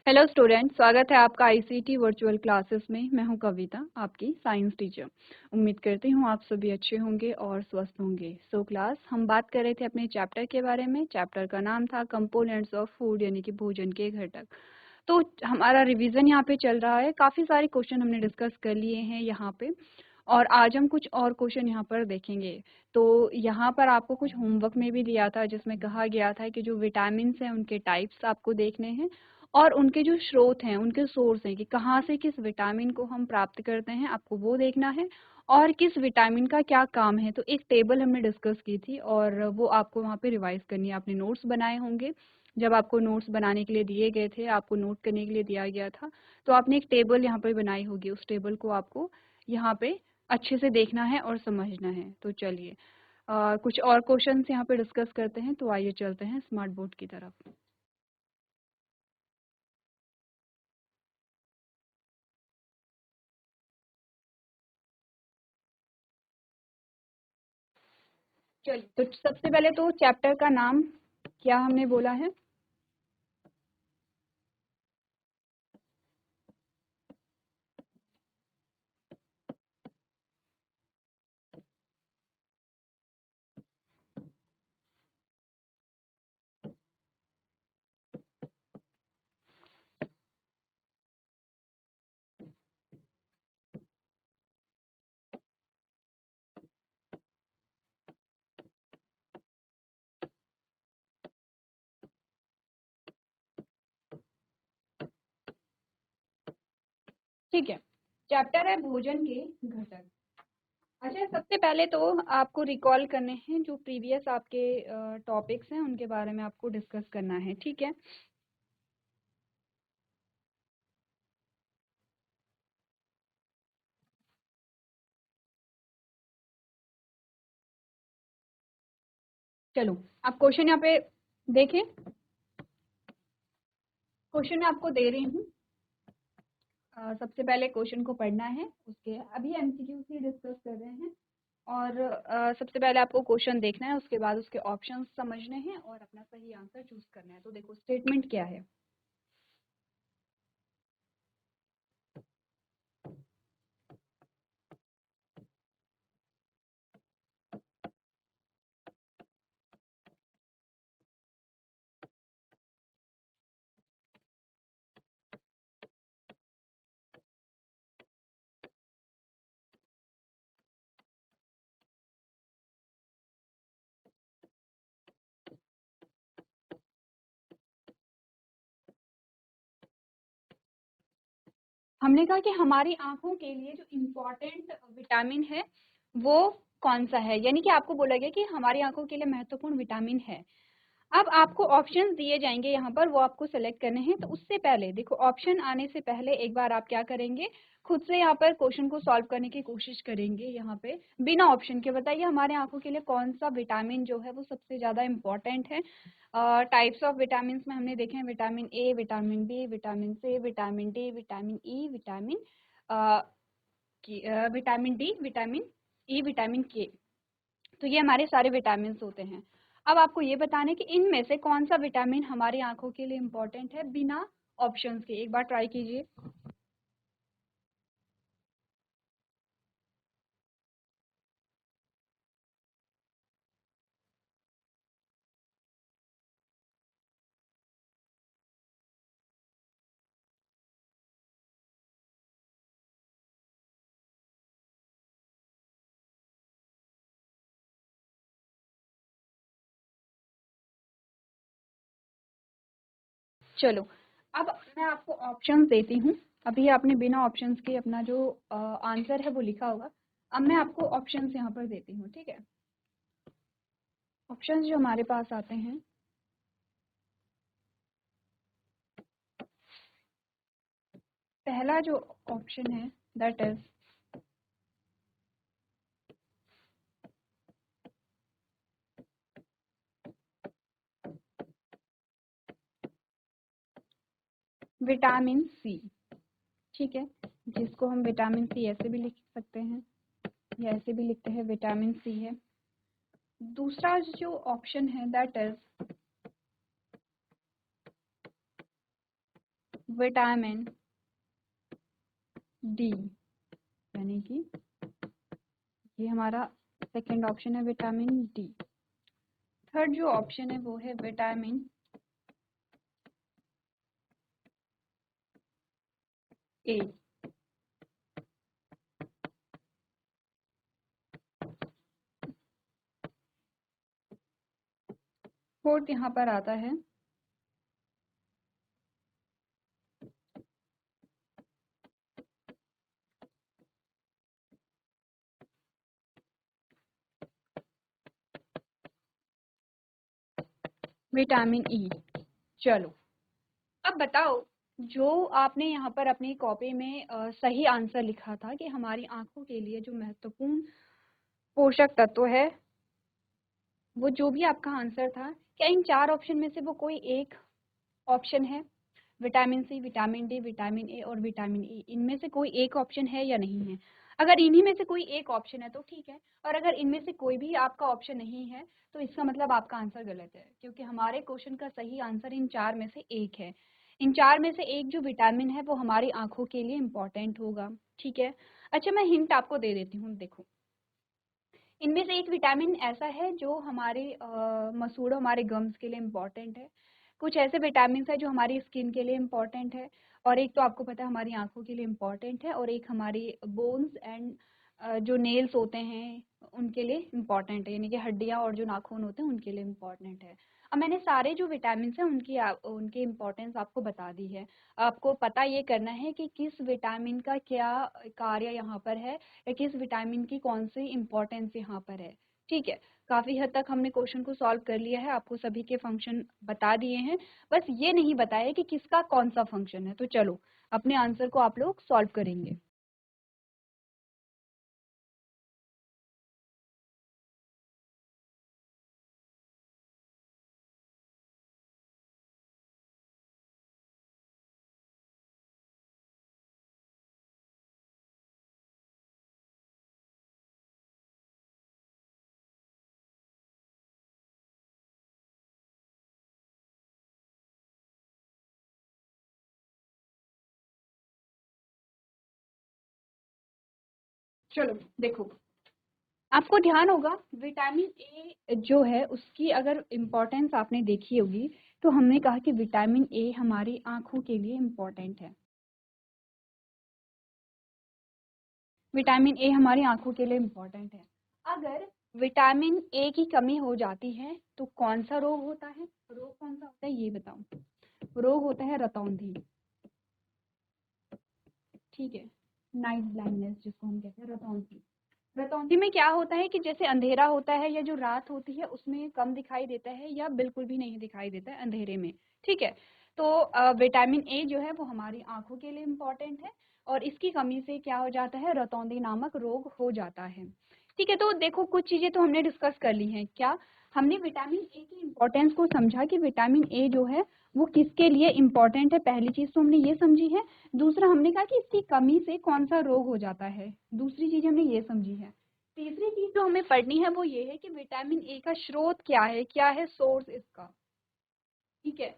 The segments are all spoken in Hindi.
हेलो स्टूडेंट, स्वागत है आपका आईसीटी वर्चुअल क्लासेस में। मैं हूं कविता, आपकी साइंस टीचर। उम्मीद करती हूं आप सभी अच्छे होंगे और स्वस्थ होंगे। क्लास हम बात कर रहे थे अपने चैप्टर के बारे में। चैप्टर का नाम था कंपोनेंट्स ऑफ फूड, यानी कि भोजन के घटक। तो हमारा रिवीजन यहाँ पे चल रहा है। काफ़ी सारे क्वेश्चन हमने डिस्कस कर लिए हैं यहाँ पे, और आज हम कुछ और क्वेश्चन यहाँ पर देखेंगे। तो यहाँ पर आपको कुछ होमवर्क में भी दिया था, जिसमें कहा गया था कि जो विटामिन हैं उनके टाइप्स आपको देखने हैं, और उनके जो स्रोत हैं, उनके सोर्स हैं कि कहाँ से किस विटामिन को हम प्राप्त करते हैं, आपको वो देखना है। और किस विटामिन का क्या काम है, तो एक टेबल हमने डिस्कस की थी, और वो आपको वहाँ पे रिवाइज करनी है। आपने नोट्स बनाए होंगे, जब आपको नोट्स बनाने के लिए दिए गए थे, आपको नोट करने के लिए दिया गया था, तो आपने एक टेबल यहाँ पर बनाई होगी। उस टेबल को आपको यहाँ पे अच्छे से देखना है और समझना है। तो चलिए कुछ और क्वेश्चंस यहाँ पे डिस्कस करते हैं। तो आइए चलते हैं स्मार्ट बोर्ड की तरफ। चलिए, तो सबसे पहले तो चैप्टर का नाम क्या हमने बोला है? ठीक है, चैप्टर है भोजन के घटक। अच्छा, सबसे पहले तो आपको रिकॉल करने हैं जो प्रीवियस आपके टॉपिक्स हैं, उनके बारे में आपको डिस्कस करना है। ठीक है, चलो आप क्वेश्चन यहाँ पे देखें। क्वेश्चन मैं आपको दे रही हूँ। सबसे पहले क्वेश्चन को पढ़ना है, उसके अभी एमसीक्यू से डिस्कस कर रहे हैं। और सबसे पहले आपको क्वेश्चन देखना है, उसके बाद उसके ऑप्शंस समझने हैं और अपना सही आंसर चूज करना है। तो देखो स्टेटमेंट क्या है। हमने कहा कि हमारी आंखों के लिए जो इम्पोर्टेंट विटामिन है वो कौन सा है, यानी कि आपको बोला गया कि हमारी आंखों के लिए महत्वपूर्ण विटामिन है। अब आपको ऑप्शंस दिए जाएंगे यहाँ पर, वो आपको सेलेक्ट करने हैं। तो उससे पहले देखो, ऑप्शन आने से पहले एक बार आप क्या करेंगे, खुद से यहाँ पर क्वेश्चन को सॉल्व करने की कोशिश करेंगे। यहाँ पे बिना ऑप्शन के बताइए हमारे आंखों के लिए कौन सा विटामिन जो है वो सबसे ज्यादा इम्पोर्टेंट है। टाइप्स ऑफ विटामिन में हमने देखे हैं vitamin A, vitamin B, vitamin C, vitamin D, vitamin E, vitamin D, vitamin E, vitamin K. तो ये हमारे सारे विटामिन होते हैं। अब आपको ये बताना है कि इनमें से कौन सा विटामिन हमारी आंखों के लिए इम्पोर्टेंट है, बिना ऑप्शंस के। एक बार ट्राई कीजिए। चलो, अब मैं आपको ऑप्शंस देती हूँ। अभी आपने बिना ऑप्शंस के अपना जो आंसर है वो लिखा होगा। अब मैं आपको ऑप्शंस यहाँ पर देती हूँ, ठीक है। ऑप्शंस जो हमारे पास आते हैं, पहला जो ऑप्शन है दैट इज विटामिन सी। ठीक है, जिसको हम विटामिन सी ऐसे भी लिख सकते हैं या ऐसे भी लिखते हैं, विटामिन सी है। दूसरा जो ऑप्शन है दैट इज विटामिन डी, यानी कि ये हमारा सेकंड ऑप्शन है विटामिन डी। थर्ड जो ऑप्शन है वो है विटामिन ए। फोर्थ यहाँ पर आता है विटामिन ई। चलो अब बताओ, जो आपने यहाँ पर अपनी कॉपी में सही आंसर लिखा था कि हमारी आंखों के लिए जो महत्वपूर्ण पोषक तत्व है, वो जो भी आपका आंसर था, क्या इन चार ऑप्शन में से वो कोई एक ऑप्शन है? Vitamin C, vitamin D, vitamin A और विटामिन ई, इनमें से कोई एक ऑप्शन है या नहीं है? अगर इन्हीं में से कोई एक ऑप्शन है तो ठीक है, और अगर इनमें से कोई भी आपका ऑप्शन नहीं है तो इसका मतलब आपका आंसर गलत है, क्योंकि हमारे क्वेश्चन का सही आंसर इन चार में से एक है। इन चार में से एक जो विटामिन है वो हमारी आंखों के लिए इम्पोर्टेंट होगा। ठीक है, अच्छा मैं हिंट आपको दे देती हूँ। देखो, इनमें से एक विटामिन ऐसा है जो हमारे मसूड़ों, हमारे गम्स के लिए इम्पॉर्टेंट है। कुछ ऐसे विटामिन है जो हमारी स्किन के लिए इम्पॉर्टेंट है, और एक तो आपको पता है हमारी आंखों के लिए इम्पॉर्टेंट है, और एक हमारी बोन्स एंड जो नेल्स होते हैं उनके लिए इम्पॉर्टेंट है, यानी कि हड्डियाँ और जो नाखून होते हैं उनके लिए इम्पॉर्टेंट है। अब मैंने सारे जो विटामिन हैं उनकी इम्पोर्टेंस आपको बता दी है। आपको पता ये करना है कि किस विटामिन का क्या कार्य यहाँ पर है, या किस विटामिन की कौन सी इम्पोर्टेंस यहाँ पर है। ठीक है, काफ़ी हद तक हमने क्वेश्चन को सॉल्व कर लिया है, आपको सभी के फंक्शन बता दिए हैं, बस ये नहीं बताया कि किसका कौन सा फंक्शन है। तो चलो अपने आंसर को आप लोग सॉल्व करेंगे। चलो देखो, आपको ध्यान होगा विटामिन ए जो है उसकी अगर इम्पोर्टेंस आपने देखी होगी, तो हमने कहा कि विटामिन ए हमारी आंखों के लिए इम्पोर्टेंट है। विटामिन ए हमारी आंखों के लिए इम्पोर्टेंट है। अगर विटामिन ए की कमी हो जाती है तो कौन सा रोग होता है? रोग कौन सा होता है ये बताओ। रोग होता है रतौंधी। ठीक है, नाइट ब्लाइंडनेस जिसको हम कहते हैं, रतौंधी। रतौंधी में क्या होता है कि जैसे अंधेरा होता है या जो रात होती है उसमें कम दिखाई देता है या बिल्कुल भी नहीं दिखाई देता है अंधेरे में। ठीक है, तो विटामिन ए जो है वो हमारी आंखों के लिए इम्पोर्टेंट है, और इसकी कमी से क्या हो जाता है? रतौंधी नामक रोग हो जाता है। ठीक है, तो देखो कुछ चीजें तो हमने डिस्कस कर ली हैं। क्या हमने विटामिन ए की इम्पोर्टेंस को समझा कि विटामिन ए जो है वो किसके लिए इम्पोर्टेंट है? पहली चीज तो हमने ये समझी है। दूसरा हमने कहा कि इसकी कमी से कौन सा रोग हो जाता है। दूसरी चीज हमने ये समझी है। तीसरी चीज जो हमें पढ़नी है वो ये है कि विटामिन ए का स्रोत क्या है सोर्स इसका। ठीक है,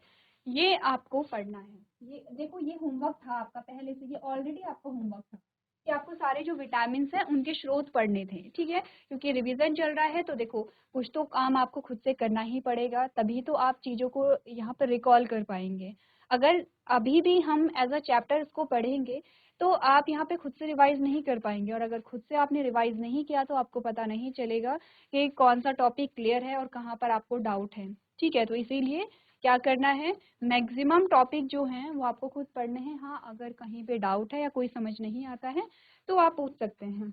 ये आपको पढ़ना है। ये देखो, ये होमवर्क था आपका पहले से, ये ऑलरेडी आपका होमवर्क था कि आपको सारे जो विटामिन हैं उनके स्रोत पढ़ने थे। ठीक है, क्योंकि रिवीजन चल रहा है तो देखो कुछ तो काम आपको खुद से करना ही पड़ेगा, तभी तो आप चीज़ों को यहाँ पर रिकॉल कर पाएंगे। अगर अभी भी हम एज अ चैप्टर इसको पढ़ेंगे तो आप यहाँ पे खुद से रिवाइज नहीं कर पाएंगे, और अगर खुद से आपने रिवाइज नहीं किया तो आपको पता नहीं चलेगा कि कौन सा टॉपिक क्लियर है और कहाँ पर आपको डाउट है। ठीक है, तो इसीलिए क्या करना है, मैक्सिमम टॉपिक जो हैं वो आपको खुद पढ़ने हैं। हाँ, अगर कहीं पे डाउट है या कोई समझ नहीं आता है तो आप पूछ सकते हैं।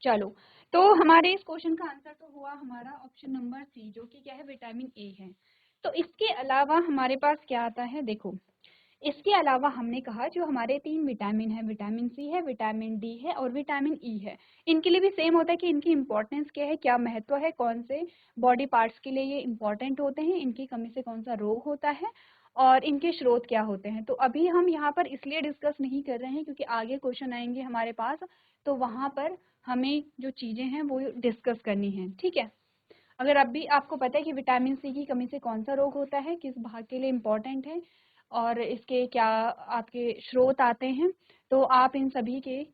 चलो, तो हमारे इस क्वेश्चन का आंसर तो हुआ हमारा ऑप्शन नंबर सी, जो कि क्या है? विटामिन ए है। तो इसके अलावा हमारे पास क्या आता है? देखो, इसके अलावा हमने कहा जो हमारे तीन विटामिन है, विटामिन सी है, विटामिन डी है और विटामिन ई है, इनके लिए भी सेम होता है कि इनकी इंपॉर्टेंस क्या है, क्या महत्व है, कौन से बॉडी पार्ट्स के लिए ये इंपॉर्टेंट होते हैं, इनकी कमी से कौन सा रोग होता है, और इनके स्रोत क्या होते हैं। तो अभी हम यहाँ पर इसलिए डिस्कस नहीं कर रहे हैं क्योंकि आगे क्वेश्चन आएंगे हमारे पास, तो वहाँ पर हमें जो चीज़ें हैं वो डिस्कस करनी है। ठीक है, अगर अभी आपको पता है कि विटामिन सी की कमी से कौन सा रोग होता है, किस भाग के लिए इम्पोर्टेंट है, और इसके क्या आपके स्रोत आते हैं, तो आप इन सभी के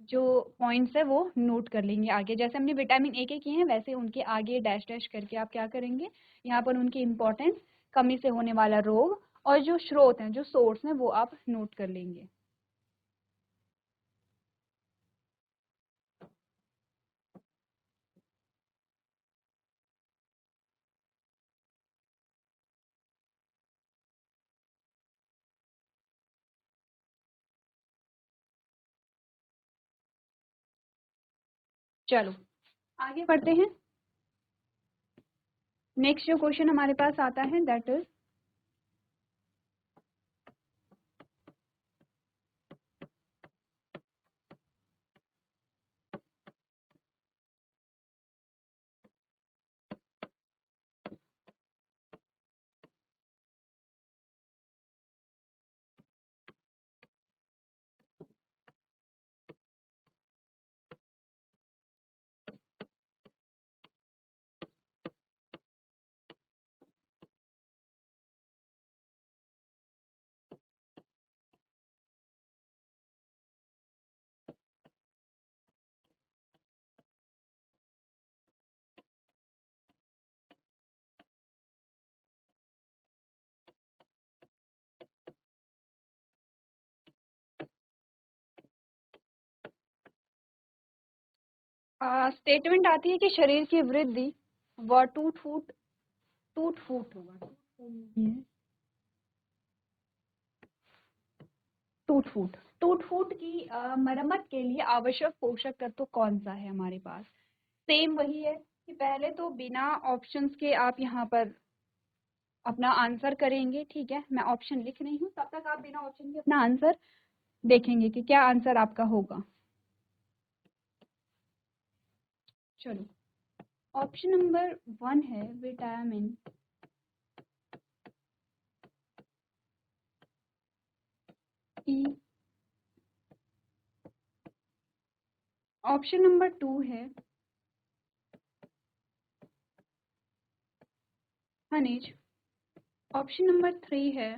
जो पॉइंट्स है वो नोट कर लेंगे आगे। जैसे हमने विटामिन ए के किए हैं वैसे उनके आगे डैश डैश करके आप क्या करेंगे, यहाँ पर उनकी इम्पोर्टेंस, कमी से होने वाला रोग और जो स्रोत हैं, जो सोर्स हैं, वो आप नोट कर लेंगे। चलो आगे बढ़ते हैं। नेक्स्ट जो क्वेश्चन हमारे पास आता है दैट इज स्टेटमेंट आती है कि शरीर की वृद्धि व टूट फूट होगा, टूट फूट की मरम्मत के लिए आवश्यक पोषक तत्व कौन सा है हमारे पास। सेम वही है कि पहले तो बिना ऑप्शंस के आप यहाँ पर अपना आंसर करेंगे। ठीक है, मैं ऑप्शन लिख रही हूँ, तब तक आप बिना ऑप्शन के अपना आंसर देखेंगे कि क्या आंसर आपका होगा। चलो, ऑप्शन नंबर 1 है विटामिन ई। ऑप्शन नंबर 2 है खनिज। ऑप्शन नंबर 3 है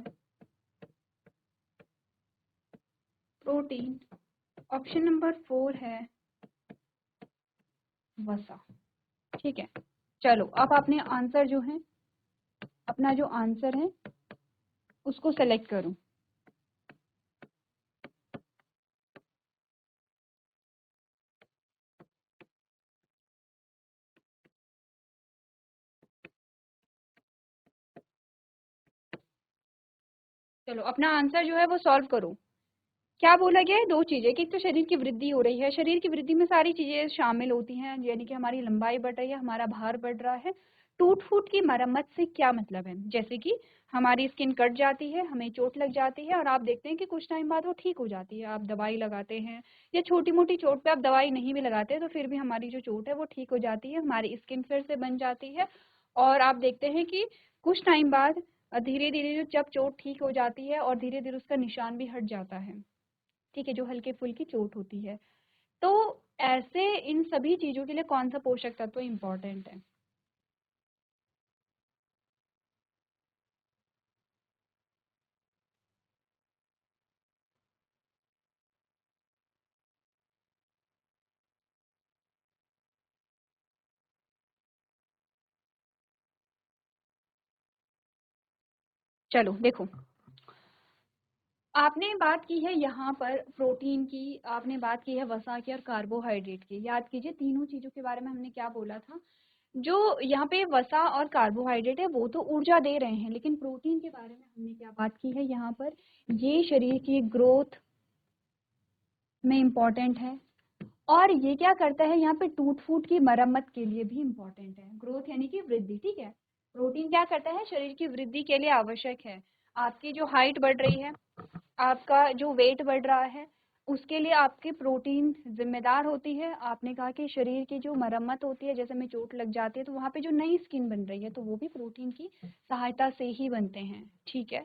प्रोटीन। ऑप्शन नंबर 4 है वसा। ठीक है, चलो अब आपने आंसर जो है, अपना जो आंसर है उसको सेलेक्ट करो। चलो अपना आंसर जो है वो सॉल्व करो। क्या बोला गया है, दो चीजें कि एक तो शरीर की वृद्धि हो रही है, शरीर की वृद्धि में सारी चीजें शामिल होती हैं, यानी कि हमारी लंबाई बढ़ रही है, हमारा भार बढ़ रहा है। टूट फूट की मरम्मत से क्या मतलब है, जैसे कि हमारी स्किन कट जाती है, हमें चोट लग जाती है और आप देखते हैं कि कुछ टाइम बाद वो ठीक हो जाती है, आप दवाई लगाते हैं, या छोटी मोटी चोट पे आप दवाई नहीं भी लगाते तो फिर भी हमारी जो चोट है वो ठीक हो जाती है, हमारी स्किन फिर से बन जाती है। और आप देखते हैं कि कुछ टाइम बाद धीरे धीरे जो जब चोट ठीक हो जाती है और धीरे धीरे उसका निशान भी हट जाता है। ठीक है, जो हल्के फुल्की चोट होती है। तो ऐसे इन सभी चीजों के लिए कौन सा पोषक तत्व इम्पोर्टेंट है। चलो देखो, आपने बात की है यहाँ पर प्रोटीन की, आपने बात की है वसा की और कार्बोहाइड्रेट की। याद कीजिए तीनों चीजों के बारे में हमने क्या बोला था। जो यहाँ पे वसा और कार्बोहाइड्रेट है वो तो ऊर्जा दे रहे हैं, लेकिन प्रोटीन के बारे में हमने क्या बात की है यहाँ पर, ये शरीर की ग्रोथ में इम्पोर्टेंट है और ये क्या करता है यहाँ पे टूट फूट की मरम्मत के लिए भी इम्पोर्टेंट है। ग्रोथ यानी कि वृद्धि। ठीक है, प्रोटीन क्या करता है, शरीर की वृद्धि के लिए आवश्यक है। आपकी जो हाइट बढ़ रही है, आपका जो वेट बढ़ रहा है, उसके लिए आपकी प्रोटीन जिम्मेदार होती है। आपने कहा कि शरीर की जो मरम्मत होती है, जैसे में चोट लग जाती है तो वहाँ पे जो नई स्किन बन रही है तो वो भी प्रोटीन की सहायता से ही बनते हैं। ठीक है,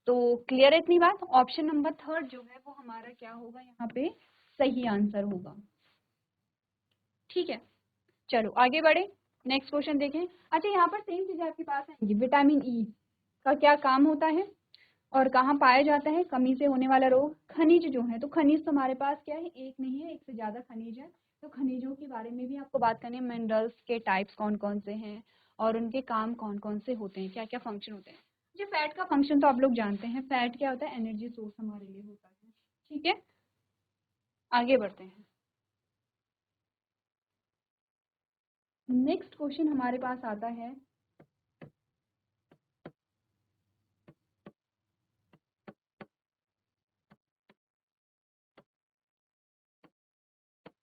तो क्लियर है इतनी बात। ऑप्शन नंबर 3 जो है वो हमारा क्या होगा यहाँ पे, सही आंसर होगा। ठीक है, चलो आगे बढ़े, नेक्स्ट क्वेश्चन देखें। अच्छा, यहाँ पर सेम चीजें आपके पास आएंगी। विटामिन ई का क्या काम होता है, और कहाँ पाया जाता है कमी से होने वाला रोग? खनिज जो है, तो खनिज तो हमारे पास क्या है, एक नहीं है, एक से ज़्यादा खनिज है। तो खनिजों के बारे में भी आपको बात करनी है, मिनरल्स के टाइप्स कौन कौन से हैं और उनके काम कौन कौन से होते हैं, क्या क्या फंक्शन होते हैं। जो फैट का फंक्शन तो आप लोग जानते हैं, फैट क्या होता है, एनर्जी सोर्स हमारे लिए होता है। ठीक है, आगे बढ़ते हैं। नेक्स्ट क्वेश्चन हमारे पास आता है,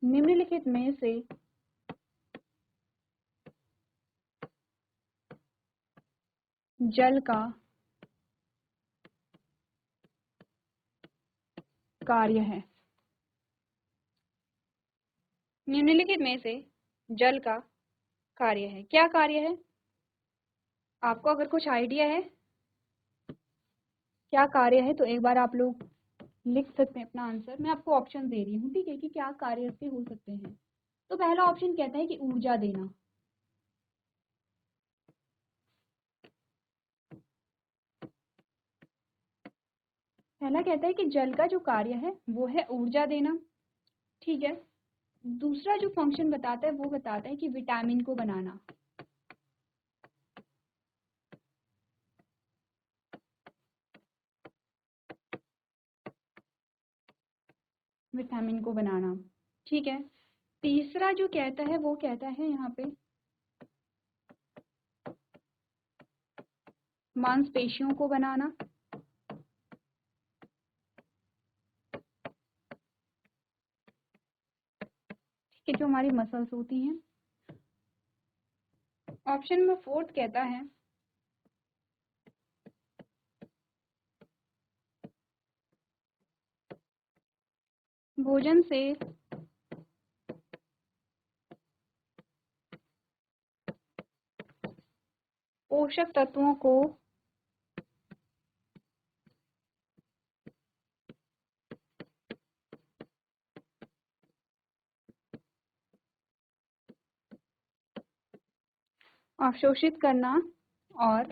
निम्नलिखित में से जल का कार्य है। निम्नलिखित में से जल का कार्य है, क्या कार्य है? आपको अगर कुछ आइडिया है क्या कार्य है तो एक बार आप लोग लिख सकते हैं अपना आंसर। मैं आपको ऑप्शन दे रही हूँ, ठीक है, कि क्या कार्य इसके हो सकते हैं। तो पहला ऑप्शन कहता है कि ऊर्जा देना। पहला कहता है कि जल का जो कार्य है वो है ऊर्जा देना, ठीक है। दूसरा जो फंक्शन बताता है वो बताता है कि विटामिन को बनाना। विटामिन को बनाना, ठीक है। तीसरा जो कहता है वो कहता है यहाँ पे मांसपेशियों को बनाना। ठीक है, जो हमारी मसल्स होती हैं। ऑप्शन में फोर्थ कहता है भोजन से पोषक तत्वों को अवशोषित करना और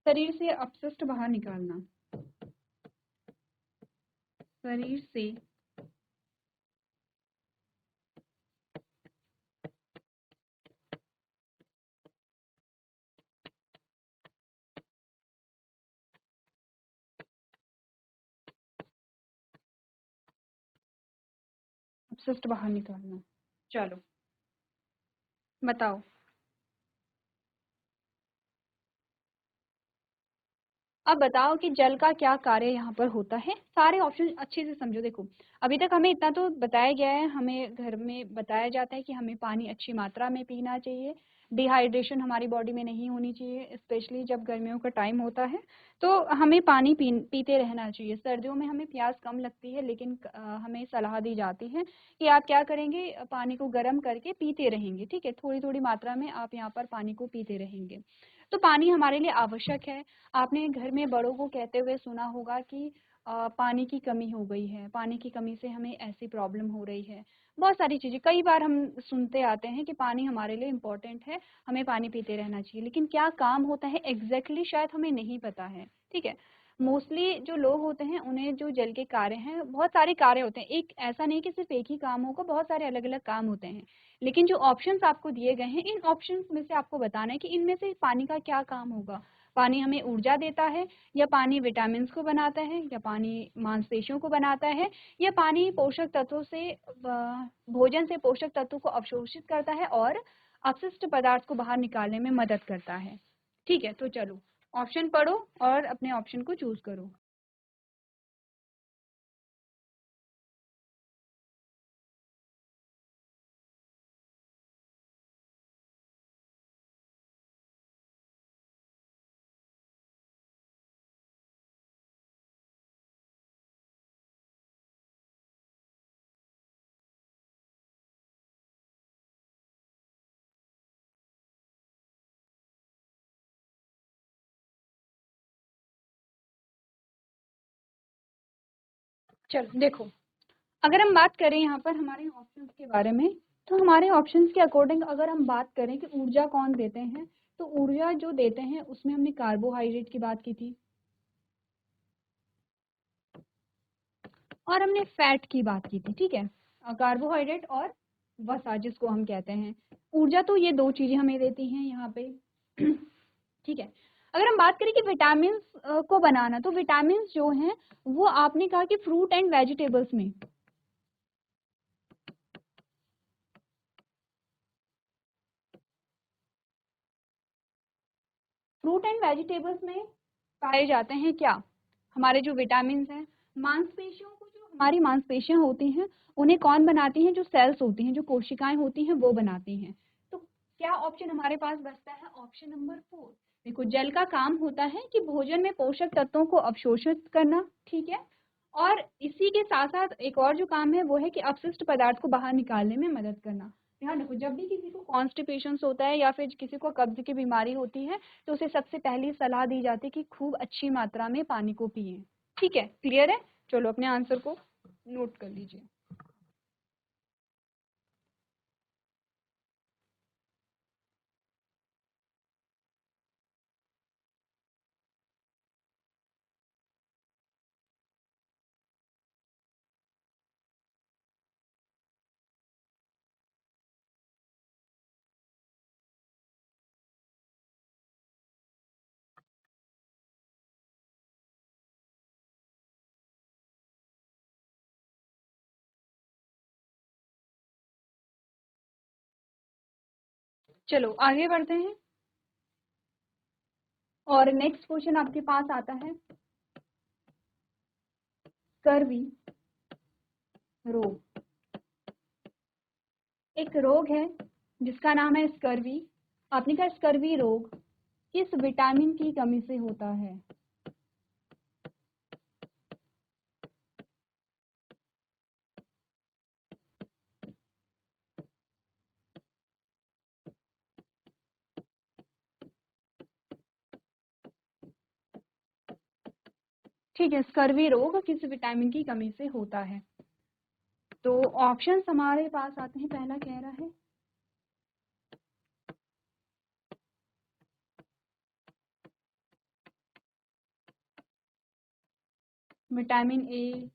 शरीर से अपशिष्ट बाहर निकालना। शरीर से अपशिष्ट बाहर निकालना। चलो बताओ। अब बताओ कि जल का क्या कार्य यहाँ पर होता है। सारे ऑप्शन अच्छे से समझो। देखो, अभी तक हमें इतना तो बताया गया है, हमें घर में बताया जाता है कि हमें पानी अच्छी मात्रा में पीना चाहिए, डिहाइड्रेशन हमारी बॉडी में नहीं होनी चाहिए, स्पेशली जब गर्मियों का टाइम होता है तो हमें पानी पीते रहना चाहिए। सर्दियों में हमें प्यास कम लगती है, लेकिन हमें सलाह दी जाती है कि आप क्या करेंगे, पानी को गर्म करके पीते रहेंगे। ठीक है, थोड़ी थोड़ी मात्रा में आप यहाँ पर पानी को पीते रहेंगे। तो पानी हमारे लिए आवश्यक है। आपने घर में बड़ों को कहते हुए सुना होगा कि पानी की कमी हो गई है, पानी की कमी से हमें ऐसी प्रॉब्लम हो रही है। बहुत सारी चीज़ें कई बार हम सुनते आते हैं कि पानी हमारे लिए इम्पोर्टेंट है, हमें पानी पीते रहना चाहिए, लेकिन क्या काम होता है एग्जैक्टली शायद हमें नहीं पता है। ठीक है, मोस्टली जो लोग होते हैं उन्हें जो जल के कार्य हैं, बहुत सारे कार्य होते हैं, एक ऐसा नहीं कि सिर्फ एक ही काम होगा, बहुत सारे अलग अलग काम होते हैं। लेकिन जो ऑप्शंस आपको दिए गए हैं, इन ऑप्शंस में से आपको बताना है कि इनमें से पानी का क्या काम होगा। पानी हमें ऊर्जा देता है, या पानी विटामिन को बनाता है, या पानी मांसपेशियों को बनाता है, या पानी पोषक तत्वों से भोजन से पोषक तत्वों को अवशोषित करता है और अपशिष्ट पदार्थ को बाहर निकालने में मदद करता है। ठीक है, तो चलो ऑप्शन पढ़ो और अपने ऑप्शन को चूज करो। चलो देखो, अगर हम बात करें यहाँ पर हमारे ऑप्शंस के बारे में, तो हमारे ऑप्शंस के अकॉर्डिंग अगर हम बात करें कि ऊर्जा कौन देते हैं, तो ऊर्जा जो देते हैं उसमें हमने कार्बोहाइड्रेट की बात की थी और हमने फैट की बात की थी, ठीक है। कार्बोहाइड्रेट और वसा जिसको हम कहते हैं। ऊर्जा तो ये दो चीजें हमें देती हैं यहाँ पे ठीक है। अगर हम बात करें कि विटामिन को बनाना, तो विटामिन जो हैं वो आपने कहा कि फ्रूट एंड वेजिटेबल्स में, फ्रूट एंड वेजिटेबल्स में पाए जाते हैं क्या, हमारे जो विटामिन हैं। मांसपेशियों को, जो हमारी मांसपेशियां होती हैं उन्हें कौन बनाती हैं, जो सेल्स होती हैं, जो कोशिकाएं होती हैं वो बनाती हैं। तो क्या ऑप्शन हमारे पास बचता है, ऑप्शन नंबर 4। देखो, जल का काम होता है कि भोजन में पोषक तत्वों को अवशोषित करना, ठीक है, और इसी के साथ साथ एक और जो काम है वो है कि अपशिष्ट पदार्थ को बाहर निकालने में मदद करना। ध्यान रखो, जब भी किसी को कॉन्स्टिपेशन होता है या फिर किसी को कब्ज की बीमारी होती है तो उसे सबसे पहली सलाह दी जाती है कि खूब अच्छी मात्रा में पानी को पिए। ठीक है, क्लियर है। चलो अपने आंसर को नोट कर लीजिए। चलो आगे बढ़ते हैं और नेक्स्ट क्वेश्चन आपके पास आता है, स्कर्वी रोग। एक रोग है जिसका नाम है स्कर्वी। आपने कहा स्कर्वी रोग किस विटामिन की कमी से होता है। ठीक है, स्कर्वी रोग किस विटामिन की कमी से होता है। तो ऑप्शंस हमारे पास आते हैं। पहला कह रहा है विटामिन ए,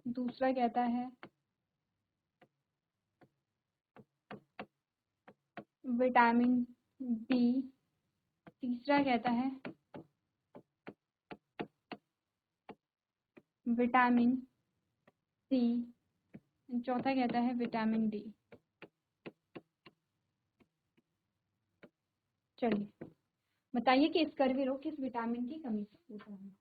दूसरा कहता है विटामिन बी, तीसरा कहता है विटामिन सी, चौथा कहता है विटामिन डी। चलिए बताइए कि स्कर्वी रोग किस विटामिन की कमी से होता है।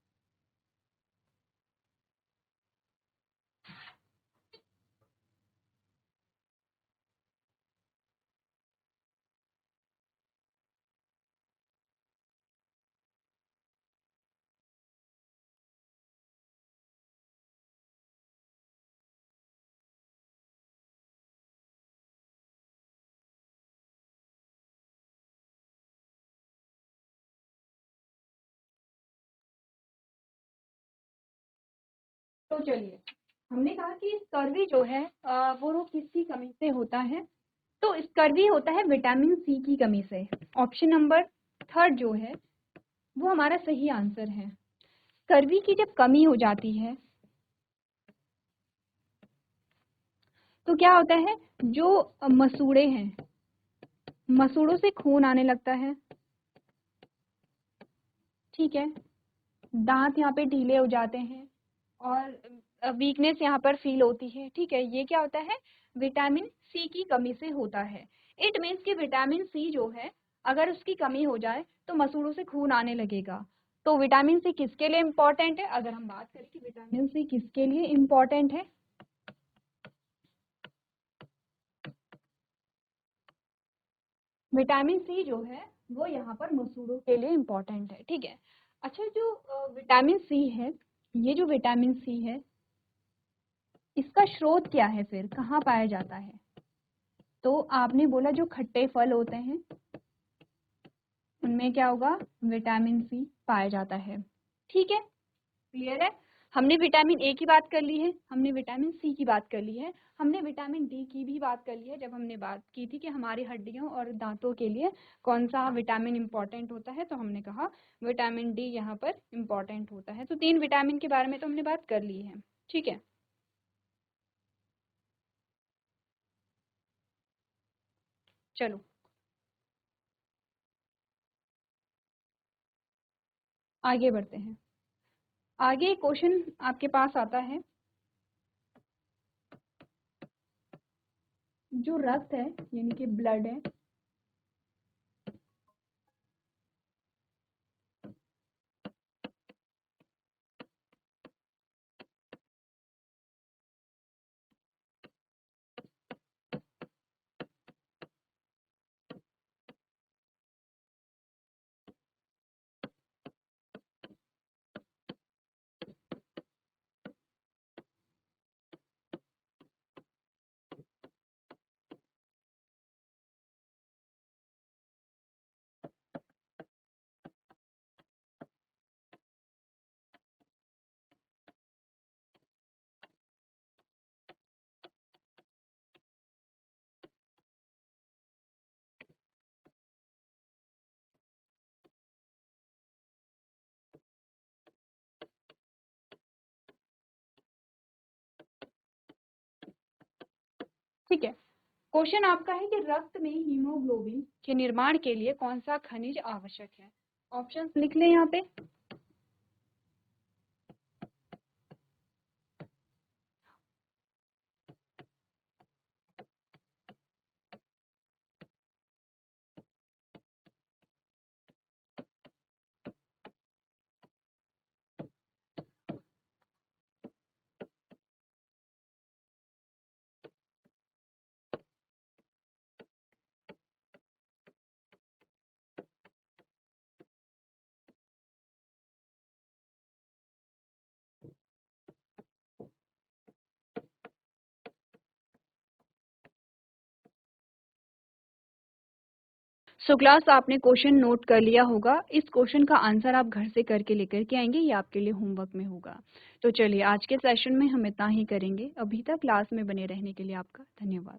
तो चलिए, हमने कहा कि स्कर्वी जो है वो रोग किसकी कमी से होता है। तो स्कर्वी होता है विटामिन सी की कमी से। ऑप्शन नंबर थर्ड जो है वो हमारा सही आंसर है। स्कर्वी की जब कमी हो जाती है तो क्या होता है, जो मसूड़े हैं, मसूड़ों से खून आने लगता है, ठीक है, दांत यहाँ पे ढीले हो जाते हैं और वीकनेस यहाँ पर फील होती है, ठीक है। ये क्या होता है, विटामिन सी की कमी से होता है। इट मीन्स कि विटामिन सी जो है अगर उसकी कमी हो जाए तो मसूड़ों से खून आने लगेगा। तो विटामिन सी किसके लिए इम्पोर्टेंट है, अगर हम बात करें कि विटामिन सी किसके लिए इम्पोर्टेंट है, विटामिन सी जो है वो यहाँ पर मसूड़ों के लिए इम्पोर्टेंट है, ठीक है। अच्छा, जो विटामिन सी है, ये जो विटामिन सी है इसका स्रोत क्या है, फिर कहाँ पाया जाता है। तो आपने बोला जो खट्टे फल होते हैं उनमें क्या होगा, विटामिन सी पाया जाता है, ठीक है, क्लियर है। हमने विटामिन ए की बात कर ली है, हमने विटामिन सी की बात कर ली है, हमने विटामिन डी की भी बात कर ली है जब हमने बात की थी कि हमारी हड्डियों और दांतों के लिए कौन सा विटामिन इम्पॉर्टेंट होता है, तो हमने कहा विटामिन डी यहाँ पर इम्पॉर्टेंट होता है। तो 3 विटामिन के बारे में तो हमने बात कर ली है, ठीक है। चलो आगे बढ़ते हैं। आगे क्वेश्चन आपके पास आता है, जो रक्त है यानी कि ब्लड है, ठीक है। क्वेश्चन आपका है कि रक्त में हीमोग्लोबिन के निर्माण के लिए कौन सा खनिज आवश्यक है। ऑप्शंस लिख लें यहाँ पे। सो क्लास आपने क्वेश्चन नोट कर लिया होगा। इस क्वेश्चन का आंसर आप घर से करके लेकर के आएंगे, ये आपके लिए होमवर्क में होगा। तो चलिए आज के सेशन में हम इतना ही करेंगे। अभी तक क्लास में बने रहने के लिए आपका धन्यवाद।